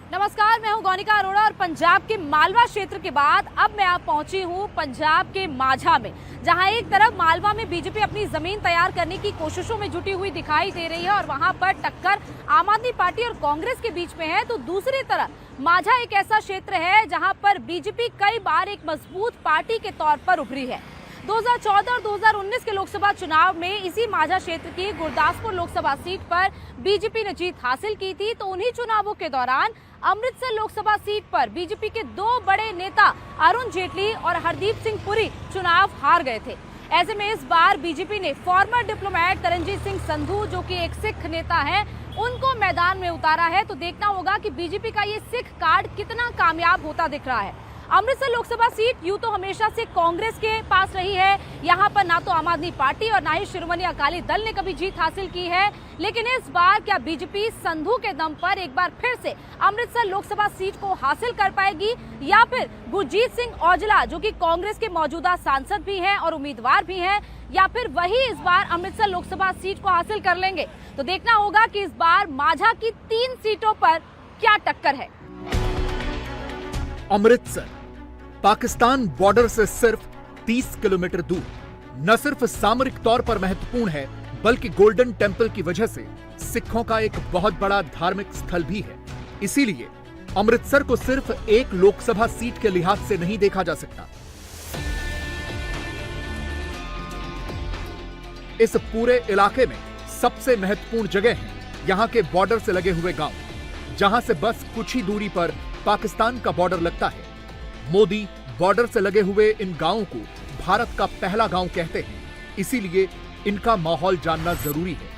नमस्कार, मैं हूं गौनिका अरोड़ा और पंजाब के मालवा क्षेत्र के बाद अब मैं आप पहुंची हूं पंजाब के माझा में, जहां एक तरफ मालवा में बीजेपी अपनी जमीन तैयार करने की कोशिशों में जुटी हुई दिखाई दे रही है और वहां पर टक्कर आम आदमी पार्टी और कांग्रेस के बीच में है, तो दूसरी तरफ माझा एक ऐसा क्षेत्र है जहां पर बीजेपी कई बार एक मजबूत पार्टी के तौर पर उभरी है। 2014 और 2019 के लोकसभा चुनाव में इसी माझा क्षेत्र की गुरदासपुर लोकसभा सीट पर बीजेपी ने जीत हासिल की थी, तो उन्हीं चुनावों के दौरान अमृतसर लोकसभा सीट पर बीजेपी के दो बड़े नेता अरुण जेटली और हरदीप सिंह पुरी चुनाव हार गए थे। ऐसे में इस बार बीजेपी ने फॉर्मर डिप्लोमेट तरनजीत सिंह संधू, जो कि एक सिख नेता है, उनको मैदान में उतारा है। तो देखना होगा कि बीजेपी का ये सिख कार्ड कितना कामयाब होता दिख रहा है। अमृतसर लोकसभा सीट यूं तो हमेशा से कांग्रेस के पास रही है, यहाँ पर ना तो आम आदमी पार्टी और ना ही शिरोमणि अकाली दल ने कभी जीत हासिल की है, लेकिन इस बार क्या बीजेपी संधू के दम पर एक बार फिर से अमृतसर लोकसभा सीट को हासिल कर पाएगी, या फिर गुरजीत सिंह औजला, जो कि कांग्रेस के मौजूदा सांसद भी हैं और उम्मीदवार भी हैं, या फिर वही इस बार अमृतसर लोकसभा सीट को हासिल कर लेंगे। तो देखना होगा कि इस बार माझा की 3 सीटों पर क्या टक्कर है। अमृतसर पाकिस्तान बॉर्डर से सिर्फ 30 किलोमीटर दूर न सिर्फ सामरिक तौर पर महत्वपूर्ण है, बल्कि गोल्डन टेम्पल की वजह से सिखों का एक बहुत बड़ा धार्मिक स्थल भी है। इसीलिए अमृतसर को सिर्फ एक लोकसभा सीट के लिहाज से नहीं देखा जा सकता। इस पूरे इलाके में सबसे महत्वपूर्ण जगह है यहां के बॉर्डर से लगे हुए गांव, जहां से बस कुछ ही दूरी पर पाकिस्तान का बॉर्डर लगता है। मोदी बॉर्डर से लगे हुए इन गांवों को भारत का पहला गांव कहते हैं, इसीलिए इनका माहौल जानना जरूरी है।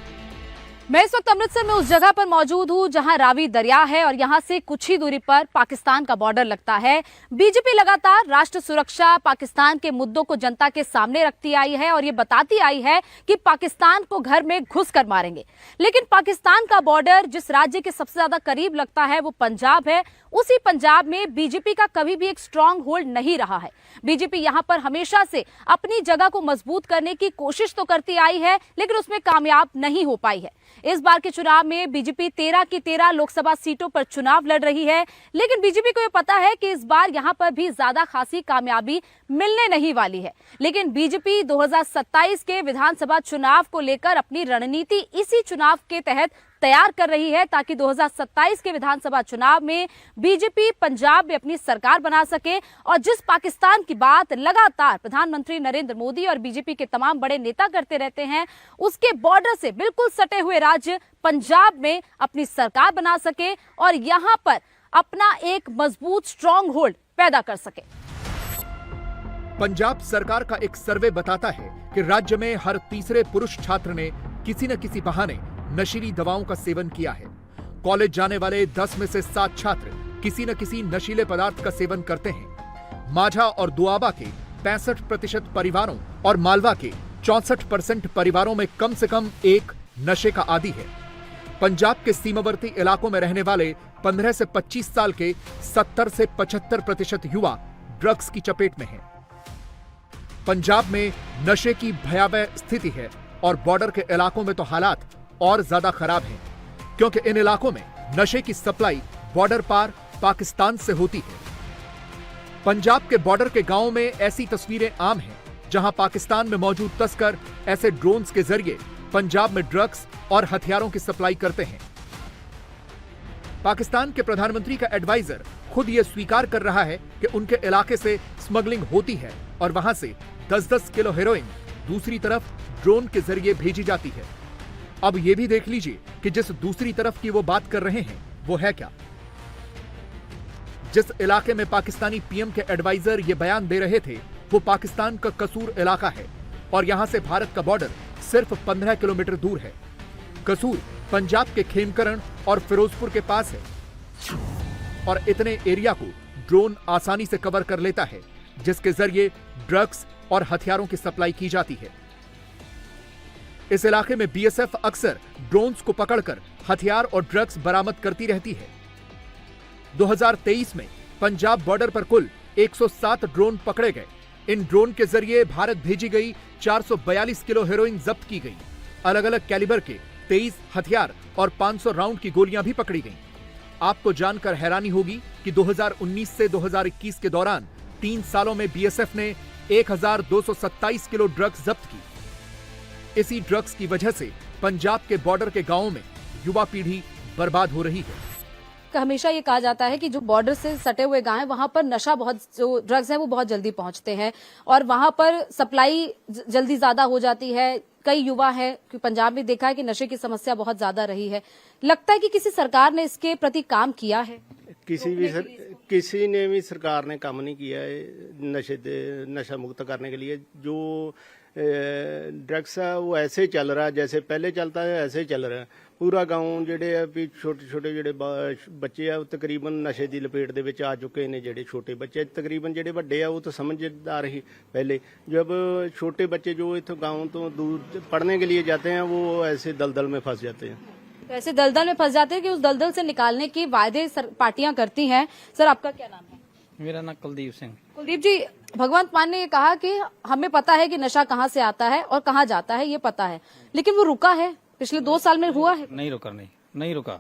मैं इस वक्त अमृतसर में उस जगह पर मौजूद हूं जहां रावी दरिया है और यहां से कुछ ही दूरी पर पाकिस्तान का बॉर्डर लगता है। बीजेपी लगातार राष्ट्र सुरक्षा, पाकिस्तान के मुद्दों को जनता के सामने रखती आई है और ये बताती आई है कि पाकिस्तान को घर में घुस कर मारेंगे। लेकिन पाकिस्तान का बॉर्डर जिस राज्य के सबसे ज्यादा करीब लगता है वो पंजाब है। उसी पंजाब में बीजेपी का कभी भी एक स्ट्रांग होल्ड नहीं रहा है। बीजेपी यहां पर हमेशा से अपनी जगह को मजबूत करने की कोशिश तो करती आई है, लेकिन उसमें कामयाब नहीं हो पाई है। इस बार के चुनाव में बीजेपी 13 की 13 लोकसभा सीटों पर चुनाव लड़ रही है, लेकिन बीजेपी को यह पता है कि इस बार यहां पर भी ज्यादा खासी कामयाबी मिलने नहीं वाली है। लेकिन बीजेपी 2027 के विधानसभा चुनाव को लेकर अपनी रणनीति इसी चुनाव के तहत तैयार कर रही है, ताकि 2027 के विधानसभा चुनाव में बीजेपी पंजाब में अपनी सरकार बना सके। और जिस पाकिस्तान की बात लगातार प्रधानमंत्री नरेंद्र मोदी और बीजेपी के तमाम बड़े नेता करते रहते हैं, उसके बॉर्डर से बिल्कुल सटे हुए राज्य पंजाब में अपनी सरकार बना सके और यहां पर अपना एक मजबूत स्ट्रांग होल्ड पैदा कर सके। पंजाब सरकार का एक सर्वे बताता है कि राज्य में हर तीसरे पुरुष छात्र ने किसी न किसी बहाने नशीली दवाओं का सेवन किया है। कॉलेज जाने वाले 10 में से 7 छात्र किसी न किसी नशीले पदार्थ का सेवन करते हैं। माझा और दुआबा के 65% परिवारों और मालवा के 64% परिवारों में कम से कम एक नशे का आदी है। पंजाब के सीमावर्ती इलाकों में रहने वाले 15 से 25 साल के 70 से 75% युवा ड्रग्स की चपेट में हैं। पंजाब में नशे की भयावह स्थिति है और बॉर्डर के इलाकों में तो हालात और ज्यादा खराब हैं, क्योंकि इन इलाकों में नशे की सप्लाई बॉर्डर पार पाकिस्तान से होती है। पंजाब के बॉर्डर के गांवों में ऐसी तस्वीरें आम हैं, जहां पाकिस्तान में मौजूद तस्कर ऐसे ड्रोन्स के जरिए पंजाब में ड्रग्स और हथियारों की सप्लाई करते हैं। पाकिस्तान के प्रधानमंत्री का एडवाइजर खुद यह स्वीकार कर रहा है कि उनके इलाके से स्मगलिंग होती है और वहां से 10-10 किलो हेरोइन दूसरी तरफ ड्रोन के जरिए भेजी जाती है। अब यह भी देख लीजिए कि जिस दूसरी तरफ की वो बात कर रहे हैं वो है क्या। जिस इलाके में पाकिस्तानी पीएम के एडवाइजर ये बयान दे रहे थे वो पाकिस्तान का कसूर इलाका है और यहां से भारत का बॉर्डर सिर्फ 15 किलोमीटर दूर है। कसूर पंजाब के खेमकरण और फिरोजपुर के पास है और इतने एरिया को ड्रोन आसानी से कवर कर लेता है, जिसके जरिए ड्रग्स और हथियारों की सप्लाई की जाती है। इस इलाके में बीएसएफ अक्सर ड्रोन्स को पकड़कर हथियार और ड्रग्स बरामद करती रहती है। 2023 में पंजाब बॉर्डर पर कुल 107 ड्रोन पकड़े गए। इन ड्रोन के जरिए भारत भेजी गई 442 किलो हेरोइन जब्त की गई। अलग अलग कैलिबर के 23 हथियार और 500 राउंड की गोलियां भी पकड़ी गईं। आपको जानकर हैरानी होगी कि 2019 से 2021 के दौरान 3 सालों में बीएसएफ ने 1227 किलो ड्रग्स जब्त की। इसी ड्रग्स की वजह से पंजाब के बॉर्डर के गांवों में युवा पीढ़ी बर्बाद हो रही है। हमेशा ये कहा जाता है कि जो बॉर्डर से सटे हुए गांव हैं वहां पर नशा बहुत, जो ड्रग्स है वो बहुत जल्दी पहुंचते हैं और वहां पर सप्लाई जल्दी ज्यादा हो जाती है। कई युवा है कि पंजाब में देखा है कि नशे की समस्या बहुत ज्यादा रही है। लगता है कि किसी सरकार ने इसके प्रति काम किया है? किसी ने भी सरकार ने काम नहीं किया है नशा मुक्त करने के लिए। जो ड्रग्स है वो ऐसे चल रहा है जैसे पहले चलता है, ऐसे चल रहा है। पूरा गांव ਜਿਹੜੇ ਆ ਵੀ ਛੋਟੇ ਜਿਹੜੇ ਬੱਚੇ ਆ ਤਕਰੀਬਨ ਨਸ਼ੇ ਦੀ ਲਪੇਟ ਦੇ ਵਿੱਚ ਆ ਚੁੱਕੇ ਨੇ। ਜਿਹੜੇ ਛੋਟੇ ਬੱਚੇ ਤਕਰੀਬਨ ਜਿਹੜੇ ਵੱਡੇ ਆ ਉਹ ਤਾਂ समझदार ही पहले। जब छोटे बच्चे जो इस गांव तो दूर पढ़ने के लिए जाते हैं वो ऐसे दलदल में फंस जाते हैं। ऐसे दलदल में फंस जाते हैं कि उस दलदल से निकालने के वायदे पार्टियां करती हैं। सर, आपका क्या नाम है? मेरा नाम कुलदीप सिंह। कुलदीप जी, भगवंत मान ने ये कहा कि हमें पता है कि नशा कहाँ से आता है और कहाँ जाता है, ये पता है, लेकिन वो रुका है? पिछले 2 साल में हुआ है? नहीं रुका।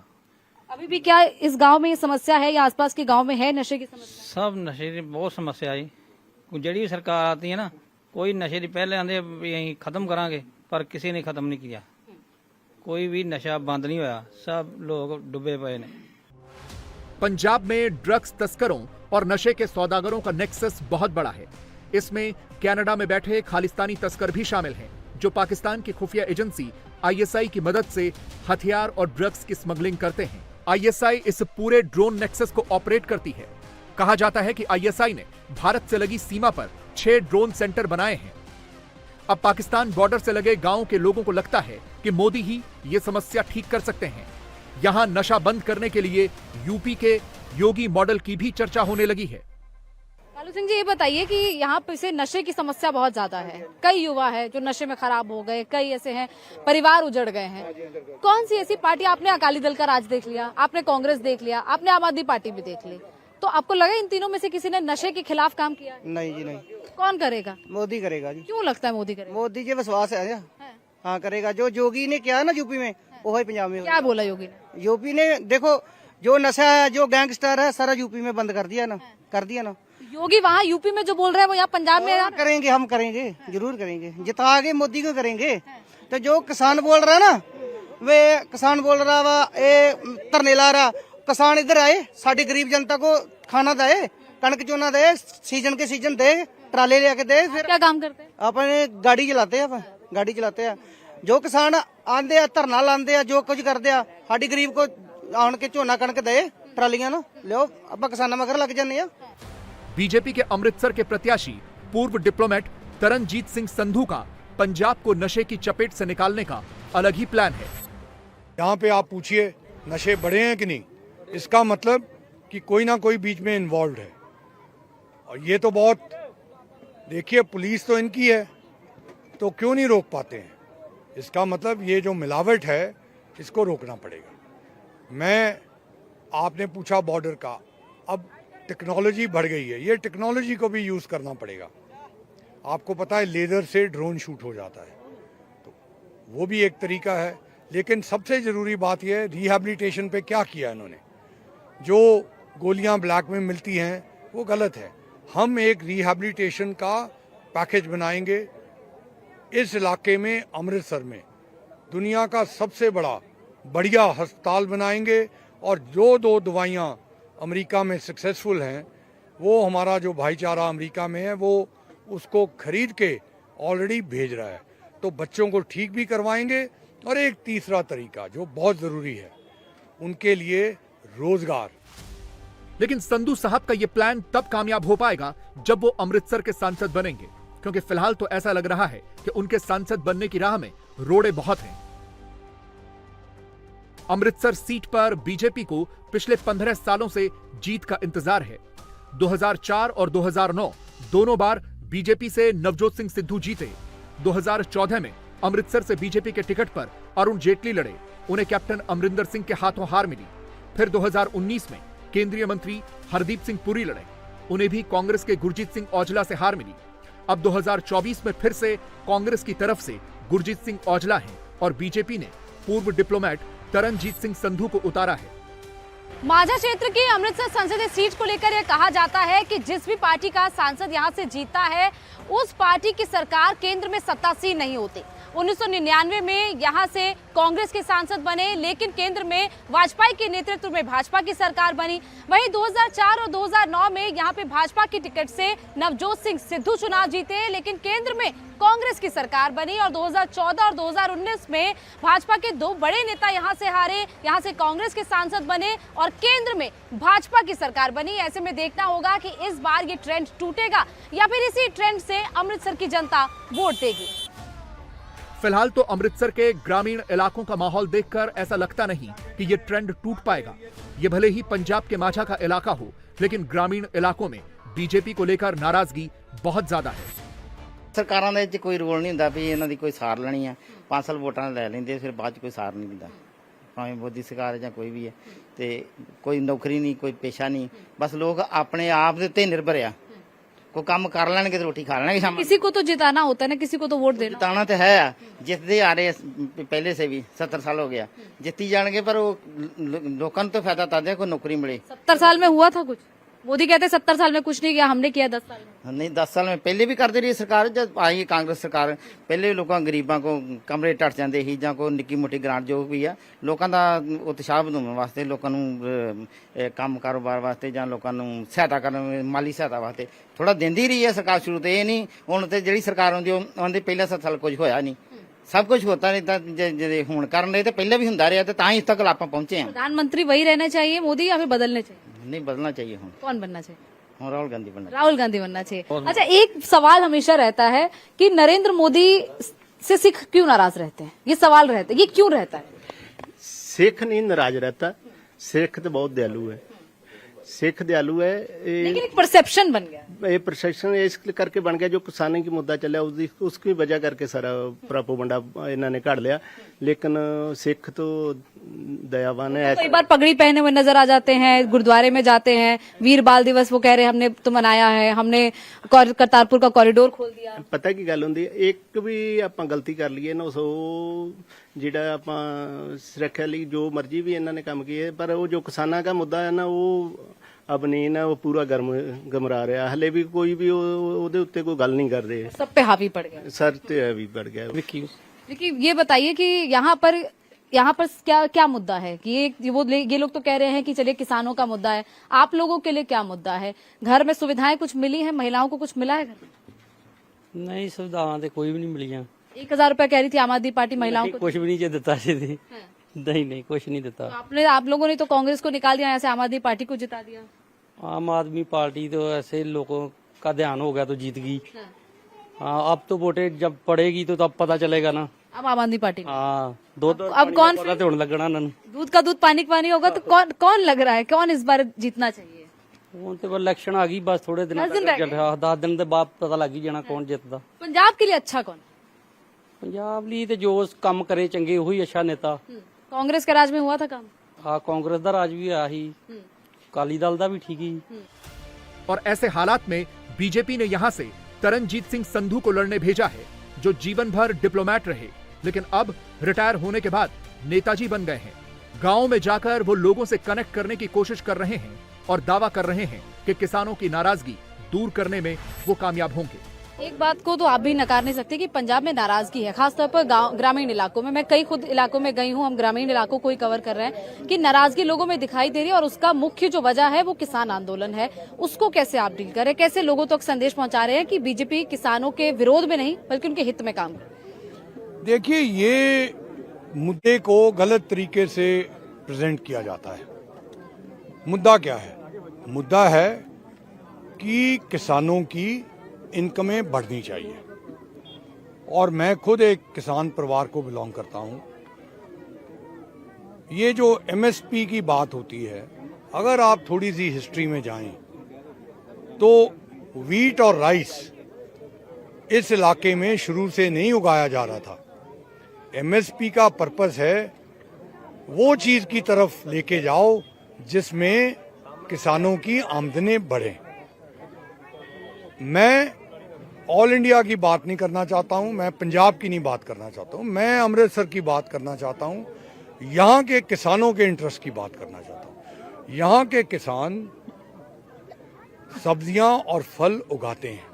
अभी भी क्या इस गांव में ये समस्या है या आसपास के गांव में है नशे की समस्या? सब नशे की बहुत समस्या आई। जड़ी भी सरकार आती है ना, कोई नशे की पहले आंदे यही खत्म करांगे, पर किसी ने खत्म नहीं किया। कोई भी नशा बंद नहीं होया, सब लोग डूबे पए ने। पंजाब में ड्रग्स तस्करों और नशे के सौदागरों का नेक्सस बहुत बड़ा है। इसमें कनाडा में बैठे खालिस्तानी तस्कर भी शामिल हैं, जो पाकिस्तान की खुफिया एजेंसी आईएसआई की मदद से हथियार और ड्रग्स की स्मगलिंग करते हैं। आईएसआई इस पूरे ड्रोन नेक्सस को ऑपरेट करती है। कहा जाता है कि आईएसआई ने भारत से लगी सीमा पर 6 ड्रोन सेंटर बनाए हैं। अब पाकिस्तान बॉर्डर से लगे गांव के लोगों को लगता है कि मोदी ही ये समस्या ठीक कर सकते हैं। यहां नशा बंद करने के लिए यूपी के योगी मॉडल की भी चर्चा होने लगी है। कालू सिंह जी, ये बताइए कि यहाँ पे से नशे की समस्या बहुत ज्यादा है। कई युवा है जो नशे में खराब हो गए, कई ऐसे हैं परिवार उजड़ गए हैं। कौन सी ऐसी पार्टी, आपने अकाली दल का राज देख लिया, आपने कांग्रेस देख लिया, आपने आम आदमी पार्टी भी देख ली, तो आपको लगा इन तीनों में से किसी ने नशे के खिलाफ काम किया है? नहीं जी, नहीं। कौन करेगा? मोदी करेगा जी। क्यों लगता है मोदी करेगा? मोदी जी विश्वास है। हाँ करेगा। जो योगी ने किया ना यूपी में, वो है पंजाब में। क्या बोला योगी ने? यूपी ने देखो, जो नशा है, जो गैंगस्टर है, सारा यूपी में बंद कर दिया ना, कर दिया ना। योगी वहाँ यूपी में जो बोल रहे हैं वो यहाँ पंजाब में करेंगे। हम करेंगे, जरूर करेंगे, जिता के मोदी को करेंगे। तो जो किसान बोल रहा है ना, वे किसान बोल रहा वा, धरने ला रहा, किसान इधर आए, साड़ी गरीब जनता को खाना दे, कणक चोना दे, सीजन के सीजन दे, ट्राले लेके दे। फिर क्या काम करते हैं? अपने गाड़ी चलाते हैं, गाड़ी चलाते हैं। जो किसान आंदे आ, धरना लांदे आ, जो कुछ करते आ, साड़ी गरीब को आन के झोना कणक दे, ट्रालियां ना लो, अब किसाना मगर लग जाने आ। बीजेपी के अमृतसर के प्रत्याशी पूर्व डिप्लोमेट तरनजीत सिंह संधू का पंजाब को नशे की चपेट से निकालने का अलग ही प्लान है। यहाँ पे आप पूछिए नशे बढ़े हैं कि नहीं, इसका मतलब कि कोई ना कोई बीच में इन्वॉल्व है। और ये तो बहुत, देखिए पुलिस तो इनकी है, तो क्यों नहीं रोक पाते हैं? इसका मतलब ये जो मिलावट है इसको रोकना पड़ेगा। आपने पूछा बॉर्डर का, अब टेक्नोलॉजी बढ़ गई है, ये टेक्नोलॉजी को भी यूज करना पड़ेगा। आपको पता है लेजर से ड्रोन शूट हो जाता है, तो वो भी एक तरीका है। लेकिन सबसे जरूरी बात यह है रिहैबिलिटेशन पे क्या किया इन्होंने। जो गोलियां ब्लैक में मिलती हैं वो गलत है। हम एक रिहैबिलिटेशन का पैकेज बनाएंगे। इस इलाके में अमृतसर में दुनिया का सबसे बढ़िया अस्पताल बनाएंगे और जो 2 दवाइयाँ अमेरिका में सक्सेसफुल हैं वो हमारा जो भाईचारा अमेरिका में है वो उसको खरीद के ऑलरेडी भेज रहा है। तो बच्चों को ठीक भी करवाएंगे। और एक तीसरा तरीका जो बहुत जरूरी है, उनके लिए रोजगार। लेकिन संधू साहब का यह प्लान तब कामयाब हो पाएगा जब वो अमृतसर के सांसद बनेंगे, क्योंकि फिलहाल तो ऐसा लग रहा है कि उनके सांसद बनने की राह में रोड़े बहुत हैं। अमृतसर सीट पर बीजेपी को पिछले 15 सालों से जीत का इंतजार है। 2004 और 2009 दोनों बार बीजेपी से नवजोत सिंह सिद्धू जीते। 2014 में अमृतसर से बीजेपी के टिकट पर अरुण जेटली लड़े, उन्हें कैप्टन अमरिंदर सिंह के हाथों हार मिली। फिर 2019 में केंद्रीय मंत्री हरदीप सिंह पुरी लड़े, उन्हें भी कांग्रेस के गुरजीत सिंह औजला से हार मिली। अब 2024 में फिर से कांग्रेस की तरफ से गुरजीत सिंह औजला हैं और बीजेपी ने पूर्व डिप्लोमेट तरनजीत सिंह संधू को उतारा है। माझा क्षेत्र की अमृतसर संसदीय सीट को लेकर यह कहा जाता है कि जिस भी पार्टी का सांसद यहां से जीतता है उस पार्टी की सरकार केंद्र में सत्तासीन नहीं होती। 1999 में यहां से कांग्रेस के सांसद बने, लेकिन केंद्र में वाजपेयी के नेतृत्व में भाजपा की सरकार बनी। वहीं 2004 और 2009 में यहां पे भाजपा की टिकट से नवजोत सिंह सिद्धू चुनाव जीते, लेकिन केंद्र में कांग्रेस की सरकार बनी। और 2014 और 2019 में भाजपा के दो बड़े नेता यहां से हारे, यहां से कांग्रेस के सांसद बने और केंद्र में भाजपा की सरकार बनी। ऐसे में देखना होगा कि इस बार ये ट्रेंड टूटेगा या फिर इसी ट्रेंड से अमृतसर की जनता वोट देगी। फिलहाल तो अमृतसर के ग्रामीण इलाकों का माहौल देखकर ऐसा लगता नहीं कि ये ट्रेंड टूट पाएगा। ये भले ही पंजाब के माझा का इलाका हो, लेकिन ग्रामीण इलाकों में बीजेपी को लेकर नाराजगी बहुत ज्यादा है। ਸਰਕਾਰਾਂ ਦੇ ਵਿੱਚ ਕੋਈ ਰੋਲ ਨਹੀਂ ਹੁੰਦਾ ਵੀ ਇਹਨਾਂ ਦੀ ਕੋਈ ਸਾਰ ਲੈਣੀ ਆ 5 ਸਾਲ ਵੋਟਾਂ ਲੈ ਲੈਂਦੇ ਫਿਰ ਬਾਅਦ ਚ ਕੋਈ ਸਾਰ ਨਹੀਂ ਦਿੰਦਾ ਭਾਵੇਂ ਮੋਦੀ ਸਰਕਾਰ ਜਾਂ ਕੋਈ ਵੀ ਹੈ ਤੇ ਕੋਈ ਨੌਕਰੀ ਨਹੀਂ ਕੋਈ ਪੇਸ਼ਾ ਨਹੀਂ ਬਸ ਲੋਕ ਆਪਣੇ ਆਪ ਦੇ ਉੱਤੇ ਨਿਰਭਰ ਆ ਕੋਈ ਕੰਮ ਕਰ ਲੈਣਗੇ ਤੇ ਰੋਟੀ ਖਾ ਲੈਣਗੇ ਸ਼ਾਮ किसी को तो जिताना होता है ना, किसी को तो वोट देना। जिताना तो है जितते आ रहे पहले से भी 70 साल हो गया जितती जाएंगे पर वो लोगों को तो फायदा तद है कोई नौकरी मिले। 70 साल में हुआ था कुछ? मोदी कहते 70 साल में कुछ नहीं किया, हमने किया 10 साल में। नहीं 10 साल में पहले भी करती रही सरकार जब आई कांग्रेस सरकार पहले लोगों गरीबों को कमरे टट जाते ही ਜਾਂ ਕੋਈ ਨਿੱਕੀ ਮੋਟੀ ਗ੍ਰਾਂਟ ਜੋ ਵੀ ਆ ਲੋਕਾਂ ਦਾ ਉਤਸ਼ਾਹ ਵਧਾਉਣ ਵਾਸਤੇ ਲੋਕਾਂ ਨੂੰ ਕੰਮ ਕਾਰੋਬਾਰ ਵਾਸਤੇ ਜਾਂ ਲੋਕਾਂ ਨੂੰ ਸਹਾਇਤਾ ਕਰਨ ਮਾਲੀ ਸਹਾਇਤਾ ਵਾਸਤੇ ਥੋੜਾ ਦਿੰਦੀ ਰਹੀ ਹੈ ਸਰਕਾਰ ਸ਼ੁਰੂ ਤੇ ਇਹ ਨਹੀਂ ਹੁਣ ਤੇ ਜਿਹੜੀ ਸਰਕਾਰ ਆਉਂਦੀ ਉਹਦੇ ਪਹਿਲੇ 7 ਸਾਲ ਕੁਝ ਹੋਇਆ ਨਹੀਂ सब कुछ होता नहीं था जे हुण करन रहे तो पहले भी हुंदा रहा तो इस तक आप पहुंचे हैं। प्रधानमंत्री वही रहना चाहिए मोदी या फिर बदलने चाहिए? नहीं बदलना चाहिए हुण कौन बनना चाहिए? राहुल गांधी बनना राहुल गांधी बनना चाहिए। अच्छा, एक सवाल हमेशा रहता है कि नरेंद्र मोदी से सिख क्यों नाराज रहते हैं? ये सवाल रहता है, ये क्यों रहता है? सिख नहीं नाराज रहता, सिख तो बहुत दयालु है, सिख दयालु है। लेकिन एक परसेप्शन बन गया, ये प्रशासन इस करके बन गया जो किसानों की मुद्दा चलिया उसकी वजह करके सारा प्रोपोगंडा इन्होंने काट लिया। लेकिन सिख तो दयावान है। कई बार पगड़ी पहने हुए नजर आ जाते हैं, गुरुद्वारे में जाते हैं, वीर बाल दिवस वो कह रहे हैं हमने तो मनाया है, हमने करतारपुर का कॉरिडोर खोल दिया। पता की गल हुंदी एक भी आपां गलती कर लईए ना सो ਜਿਹੜਾ ਆਪਾਂ ਸੁਰੱਖਿਆ ਲਈ ਜੋ ਮਰਜ਼ੀ ਵੀ ਇਹਨਾਂ ਨੇ ਕੰਮ ਕੀਏ ਪਰ ਉਹ ਜੋ ਕਿਸਾਨਾਂ ਦਾ ਮੁੱਦਾ ਹੈ ਨਾ ਉਹ ਅਬਨੀਨ ਹੈ ਉਹ ਪੂਰਾ ਗਮਰਾ ਰਿਹਾ ਹਲੇ ਵੀ ਕੋਈ ਵੀ ਉਹਦੇ ਉੱਤੇ ਕੋਈ ਗੱਲ ਨਹੀਂ ਕਰ ਰਹੇ सब पे हावी पड़ गया। सर ਤੇ ਵੀ पड़ गया। देखिए ये बताइए कि यहाँ पर क्या क्या मुद्दा है कि ये लोग तो कह रहे हैं कि चलिए किसानों का मुद्दा है, आप लोगों के लिए क्या मुद्दा है? घर में सुविधाएं कुछ मिली है, महिलाओं को कुछ मिला है घर में? नहीं सुविधावां ते कोई भी नहीं मिलियां। 1000 रुपया कह रही थी आम आदमी पार्टी महिलाओं को। कुछ भी नहीं जे दिता जी नहीं कुछ नहीं दिता। तो आप लोगों ने तो कांग्रेस को निकाल दिया, ऐसे आम आदमी पार्टी को जिता दिया। आम आदमी पार्टी तो ऐसे लोगों का ध्यान हो गया तो जीत गई। हाँ अब तो वोटें जब पड़ेगी तो तब पता चलेगा ना। अब आम आदमी पार्टी हाँ दो अब कौन पता होने लगना ना दूध का दूध पानी का पानी होगा तो कौन लग रहा है कौन इस बार जीतना चाहिए? ਹੁਣ ਤੇ ਇਲੈਕਸ਼ਨ ਆ ਗਈ ਬਸ ਥੋੜੇ ਦਿਨਾਂ ਤੱਕ 10 ਦਿਨ ਦੇ ਬਾਅਦ ਪਤਾ ਲੱਗ ਹੀ ਜਾਣਾ ਕੌਣ ਜਿੱਤਦਾ। पंजाब के लिए अच्छा कौन? ਪੰਜਾਬ ਲਈ ਤੇ ਜੋ ਕੰਮ ਕਰੇ ਚੰਗੇ ਉਹੀ ਅੱਛਾ ਨੇਤਾ। कांग्रेस के राज में हुआ था काम? ਆ ਕਾਂਗਰਸ ਦਾ ਰਾਜ ਵੀ ਆਇਆ ਸੀ, ਅਕਾਲੀ ਦਲ ਦਾ ਵੀ ਠੀਕ ਹੀ। और ऐसे हालात में बीजेपी ने यहां से तरनजीत सिंह संधू को लड़ने भेजा है, जो जीवन भर डिप्लोमेट रहे लेकिन अब रिटायर होने के बाद नेताजी बन गए हैं। गांव में जाकर वो लोगों से कनेक्ट करने की कोशिश कर रहे हैं और दावा कर रहे हैं कि किसानों की नाराजगी दूर करने में वो कामयाब होंगे। एक बात को तो आप भी नकार नहीं सकते कि पंजाब में नाराजगी है, खासतौर पर ग्रामीण इलाकों में। मैं कई खुद इलाकों में गई हूं, हम ग्रामीण इलाकों को ही कवर कर रहे हैं कि नाराजगी लोगों में दिखाई दे रही है और उसका मुख्य जो वजह है वो किसान आंदोलन है। उसको कैसे आप डील करें, कैसे लोगों तक संदेश पहुंचा रहे हैं कि बीजेपी किसानों के विरोध में नहीं बल्कि उनके हित में काम करे? देखिए ये मुद्दे को गलत तरीके से प्रेजेंट किया जाता है। मुद्दा क्या है? मुद्दा है कि किसानों की इनकमें बढ़नी चाहिए और मैं खुद एक किसान परिवार को बिलोंग करता हूं। ये जो एमएसपी की बात होती है, अगर आप थोड़ी सी हिस्ट्री में जाएं तो वीट और राइस इस इलाके में शुरू से नहीं उगाया जा रहा था। एमएसपी का पर्पस है वो चीज की तरफ लेके जाओ जिसमें किसानों की आमदनी बढ़े। मैं ऑल इंडिया की बात नहीं करना चाहता हूं, मैं पंजाब की नहीं बात करना चाहता हूं, मैं अमृतसर की बात करना चाहता हूं, यहां के किसानों के इंटरेस्ट की बात करना चाहता हूं। यहाँ के किसान सब्जियां और फल उगाते हैं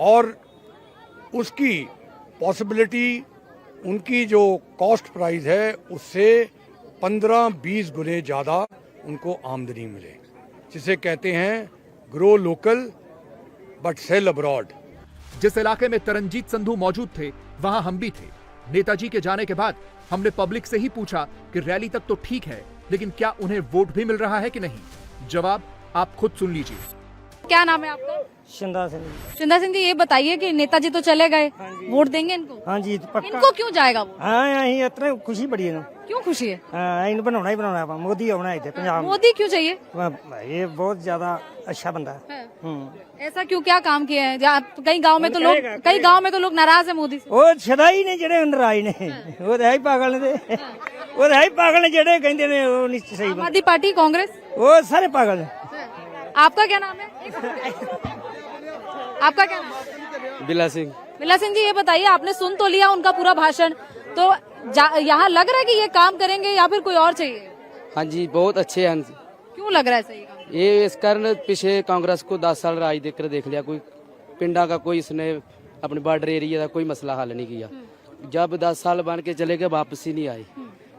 और उसकी पॉसिबिलिटी, उनकी जो कॉस्ट प्राइस है उससे 15-20 गुने ज़्यादा उनको आमदनी मिले, जिसे कहते हैं grow local but sell abroad. जिस इलाके में तरनजीत संधू मौजूद थे वहां हम भी थे। नेताजी के जाने के बाद हमने पब्लिक से ही पूछा कि रैली तक तो ठीक है, लेकिन क्या उन्हें वोट भी मिल रहा है कि नहीं। जवाब आप खुद सुन लीजिए। क्या नाम है आपका? शिंदा सिंह। शिंदा सिंह जी, ये बताइए कि नेताजी तो चले गए, वोट देंगे इनको? हाँ जी पक्का। इनको क्यों जाएगा वो? हाँ यही इतना खुशी बड़ी है। क्यों खुशी है? हाँ इन बनाना ही बनाना है, मोदी आना है पंजाब। मोदी क्यों चाहिए? ये बहुत ज्यादा अच्छा बंदा है। ऐसा क्यों, क्या काम किया है? कई गांव में तो लोग नाराज है मोदी से। वो छदाई ने जेड़े नाराज ने, वो है ही पागल ने, वो है ही पागल ने जेड़े कहते ने वो नहीं सही। आम आदमी पार्टी, कांग्रेस, वो सारे पागल है। आपका क्या नाम है? आपका क्या नाम है? बिला सिंह। बिला सिंह जी, ये बताइए, आपने सुन तो लिया उनका पूरा भाषण, तो यहाँ लग रहा है कि ये काम करेंगे या फिर कोई और चाहिए? हाँ जी, बहुत अच्छे हैं। क्यों लग रहा है सही काम? ये इस कारण पीछे कांग्रेस को 10 साल राज देकर देख लिया, कोई पिंडा का कोई इसने अपने बॉर्डर एरिया का कोई मसला हल नहीं किया। जब 10 साल बन के चले गए वापस ही नहीं आए।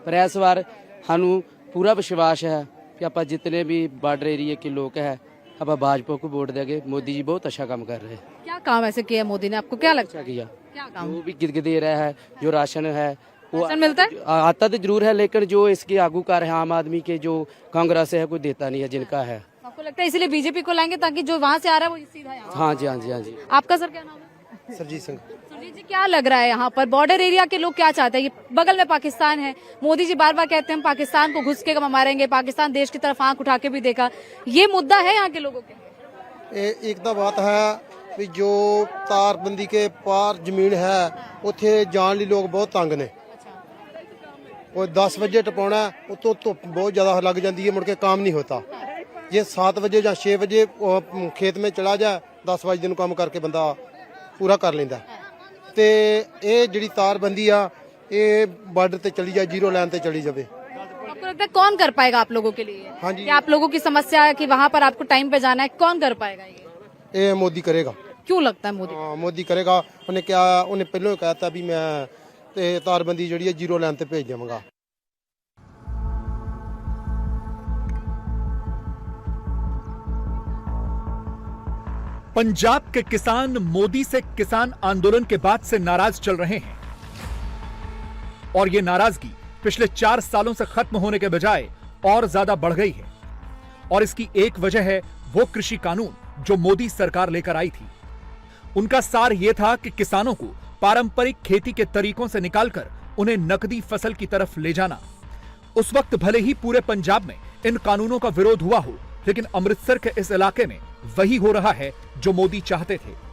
पर इस बार सानू पूरा विश्वास है कि आप जितने भी बॉर्डर एरिया के लोग हैं अब भाजपा को वोट देंगे। मोदी जी बहुत अच्छा काम कर रहे हैं। क्या काम ऐसे किया मोदी ने, आपको क्या लगता अच्छा किया। क्या काम? वो भी दे रहा है, जो राशन है वो राशन मिलता है? आता तो जरूर है, लेकिन जो इसके आगू कार है आम आदमी के, जो कांग्रेस है कोई देता नहीं है जिनका है। आपको लगता है इसलिए बीजेपी को लाएंगे ताकि जो वहाँ से आ रहा है वो सीधा यहाँ? हाँ जी, हाँ जी, हाँ जी। आपका सर क्या नाम है? सरजीत सिंह। सुरजीत जी, क्या लग रहा है यहाँ पर बॉर्डर एरिया के लोग क्या चाहते हैं? ये बगल में पाकिस्तान है, मोदी जी बार बार कहते हैं हम पाकिस्तान को घुस के मारेंगे, पाकिस्तान देश की तरफ आंख उठा के भी देखा। ये मुद्दा है यहाँ के लोगों के? एक तो बात है भी जो तारबंदी के पार जमीन है उथे जान लिए लोग बहुत तंग ने। और 10 बजे टपाना उतो धुप बहुत ज्यादा लग जाती है, मुड़ के काम नहीं होता। ये 7 बजे या 6 बजे खेत में चला जाए, 10 बजे काम करके बंदा पूरा कर लेंदा। ते ये जिहड़ी तारबंदी आ ये बॉर्डर ते चली जाए, जीरो लाइन ते चली जाए। आपको लगता है कौन कर पाएगा आप लोगों के लिए? हाँ जी। कि आप लोगों की समस्या है कि वहाँ पर आपको टाइम पे जाना है, कौन कर पाएगा ये? मोदी करेगा। क्यों लगता है मोदी? मोदी करेगा। उन्हें क्या, उन्हें पहले ही कहता भी मैं तारबंदी जिहड़ी है जीरो लाइन ते भेज देवांगा। पंजाब के किसान मोदी से किसान आंदोलन के बाद से नाराज चल रहे हैं और ये नाराजगी पिछले 4 सालों से खत्म होने के बजाय और ज्यादा बढ़ गई है। और इसकी एक वजह है वो कृषि कानून जो मोदी सरकार लेकर आई थी। उनका सार यह था कि किसानों को पारंपरिक खेती के तरीकों से निकालकर उन्हें नकदी फसल की तरफ ले जाना। उस वक्त भले ही पूरे पंजाब में इन कानूनों का विरोध हुआ हो, लेकिन अमृतसर के इस इलाके में वही हो रहा है जो मोदी चाहते थे।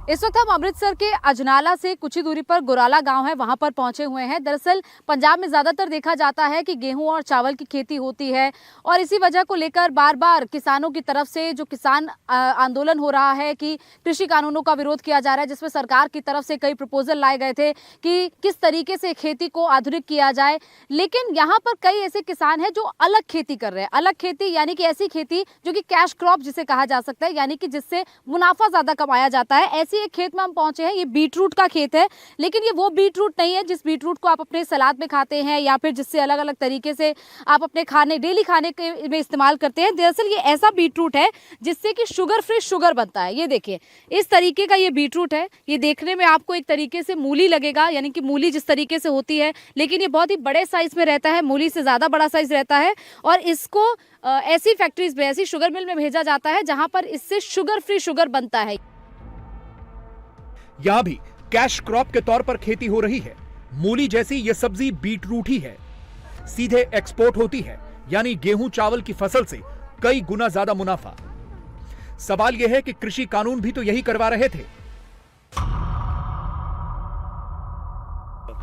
इस वक्त हम अमृतसर के अजनाला से कुछ ही दूरी पर गुराला गांव है, वहां पर पहुंचे हुए हैं। दरअसल पंजाब में ज्यादातर देखा जाता है कि गेहूं और चावल की खेती होती है और इसी वजह को लेकर बार बार किसानों की तरफ से जो किसान आंदोलन हो रहा है कि कृषि कानूनों का विरोध किया जा रहा है, जिसमें सरकार की तरफ से कई प्रपोजल लाए गए थे कि किस तरीके से खेती को आधुनिक किया जाए। लेकिन यहाँ पर कई ऐसे किसान हैं जो अलग खेती कर रहे हैं। अलग खेती यानी कि ऐसी खेती जो कि कैश क्रॉप जिसे कहा जा सकता है, यानी कि जिससे मुनाफा ज्यादा कमाया जाता है। ऐसी एक खेत में हम पहुंचे हैं। ये बीटरूट का खेत है, लेकिन ये वो बीटरूट नहीं है जिस बीटरूट को आप अपने सलाद में खाते हैं या फिर जिससे अलग अलग तरीके से आप अपने खाने डेली खाने के में इस्तेमाल करते हैं। दरअसल ये ऐसा बीटरूट है जिससे कि शुगर फ्री शुगर बनता है। ये देखिए, इस तरीके का ये बीटरूट है। ये देखने में आपको एक तरीके से मूली लगेगा, यानी कि मूली जिस तरीके से होती है, लेकिन ये बहुत ही बड़े साइज में रहता है, मूली से ज्यादा बड़ा साइज रहता है। और इसको ऐसी फैक्ट्रीज में, ऐसी शुगर मिल में भेजा जाता है जहां पर इससे शुगर फ्री शुगर बनता है। यहां भी कैश क्रॉप के तौर पर खेती हो रही है। मूली जैसी यह सब्जी बीटरूट ही है, सीधे एक्सपोर्ट होती है, यानी गेहूं चावल की फसल से कई गुना ज्यादा मुनाफा। सवाल यह है कि कृषि कानून भी तो यही करवा रहे थे।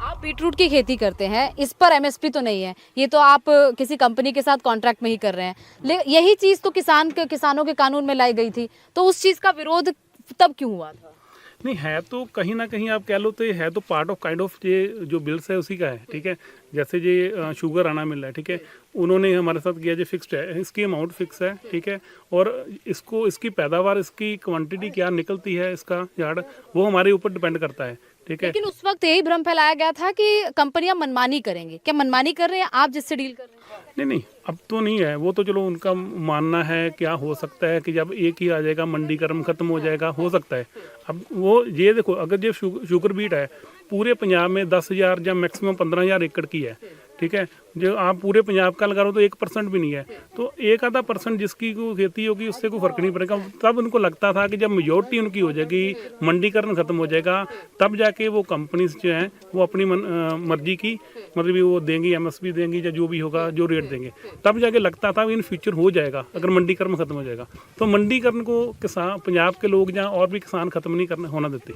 आप बीटरूट की खेती करते हैं, इस पर एमएसपी तो नहीं है, ये तो आप किसी कंपनी के साथ कॉन्ट्रैक्ट में ही कर रहे हैं। यही चीज तो किसानों के कानून में लाई गई थी, तो उस चीज का विरोध तब क्यों हुआ था? नहीं है तो कहीं ना कहीं आप कह लो तो ये है तो पार्ट ऑफ काइंड ऑफ ये जो बिल्स है उसी का है, ठीक है। जैसे ये शुगर आना मिल रहा है, ठीक है, उन्होंने हमारे साथ किया जो फिक्स्ड है, इसकी अमाउंट फिक्स है, ठीक है, और इसको इसकी पैदावार इसकी क्वांटिटी क्या निकलती है इसका यार्ड वो हमारे ऊपर डिपेंड करता है, ठीक है। लेकिन उस वक्त यही भ्रम फैलाया गया था कि कंपनियां मनमानी करेंगे। क्या मनमानी कर रहे हैं आप जिससे डील कर रहे हैं? नहीं, अब तो नहीं है, वो तो चलो उनका मानना है। क्या हो सकता है कि जब एक ही आ जाएगा मंडीकरण खत्म हो जाएगा, हो सकता है। अब वो ये देखो, अगर ये शुगर बीट है पूरे पंजाब में 10,000 या मैक्सिमम 15,000 एकड़ की है, ठीक है, जो आप पूरे पंजाब का लगा रहे हो तो 1% भी नहीं है, तो 1-आधा% जिसकी को खेती होगी उससे कोई फर्क नहीं पड़ेगा। तब उनको लगता था कि जब मेजोरिटी उनकी हो जाएगी, मंडीकरण खत्म हो जाएगा, तब जाके वो कंपनीज जो हैं वो अपनी मर्जी की मतलब वो देंगी, MSP देंगी या जो भी होगा जो रेट देंगे, तब जाके लगता था इन फ्यूचर हो जाएगा अगर मंडीकरण खत्म हो जाएगा। तो मंडीकरण को किसान पंजाब के लोग या और भी किसान खत्म नहीं होना देते।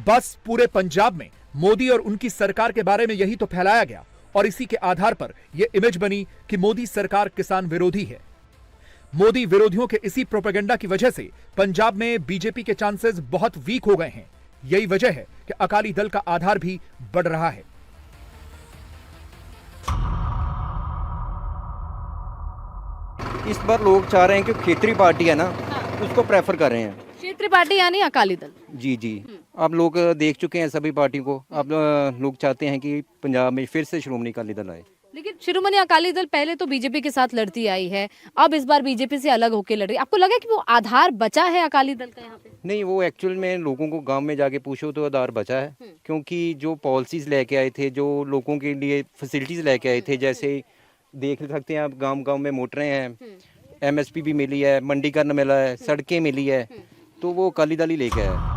बस पूरे पंजाब में मोदी और उनकी सरकार के बारे में यही तो फैलाया गया और इसी के आधार पर यह इमेज बनी कि मोदी सरकार किसान विरोधी है। मोदी विरोधियों के इसी प्रोपेगेंडा की वजह से पंजाब में बीजेपी के चांसेस बहुत वीक हो गए हैं। यही वजह है कि अकाली दल का आधार भी बढ़ रहा है। इस बार लोग चाह रहे हैं कि क्षेत्रीय पार्टी है ना, उसको प्रेफर कर रहे हैं। क्षेत्रीय पार्टी यानी अकाली दल? जी आप लोग देख चुके हैं सभी पार्टी को। अब लोग चाहते हैं कि पंजाब में फिर से श्रोमणी अकाली दल आए। लेकिन शिरोमणि अकाली दल पहले तो बीजेपी के साथ लड़ती आई है, अब इस बार बीजेपी से अलग होकर लड़ रही है। आपको लगा कि वो आधार बचा है अकाली दल का यहाँ पे? नहीं, वो एक्चुअल में लोगों को गांव में जाके पूछो तो आधार बचा है, क्योंकि जो पॉलिसीज लेके आए थे, जो लोगों के लिए फैसिलिटीज लेके आए थे, जैसे देख सकते हैं आप गाँव में मोटरें हैं, MSP भी मिली है, मंडीकरण मिला है, सड़कें मिली है, तो वो अकाली दल ही लेके आया।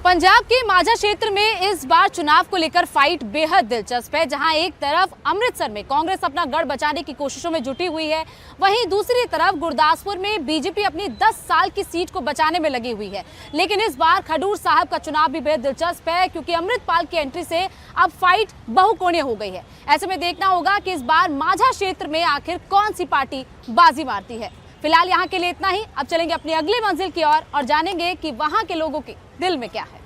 पंजाब के माझा क्षेत्र में इस बार चुनाव को लेकर फाइट बेहद दिलचस्प है। जहां एक तरफ अमृतसर में कांग्रेस अपना गढ़ बचाने की कोशिशों में जुटी हुई है, वहीं दूसरी तरफ गुरदासपुर में बीजेपी अपनी 10 साल की सीट को बचाने में लगी हुई है। लेकिन इस बार खडूर साहब का चुनाव भी बेहद दिलचस्प है, क्योंकि अमृतपाल की एंट्री से अब फाइट बहुकोणीय हो गई है। ऐसे में देखना होगा कि इस बार माझा क्षेत्र में आखिर कौन सी पार्टी बाजी मारती है। फिलहाल यहाँ के लिए इतना ही। अब चलेंगे अपनी अगली मंजिल की ओर और जानेंगे कि वहाँ के लोगों के दिल में क्या है।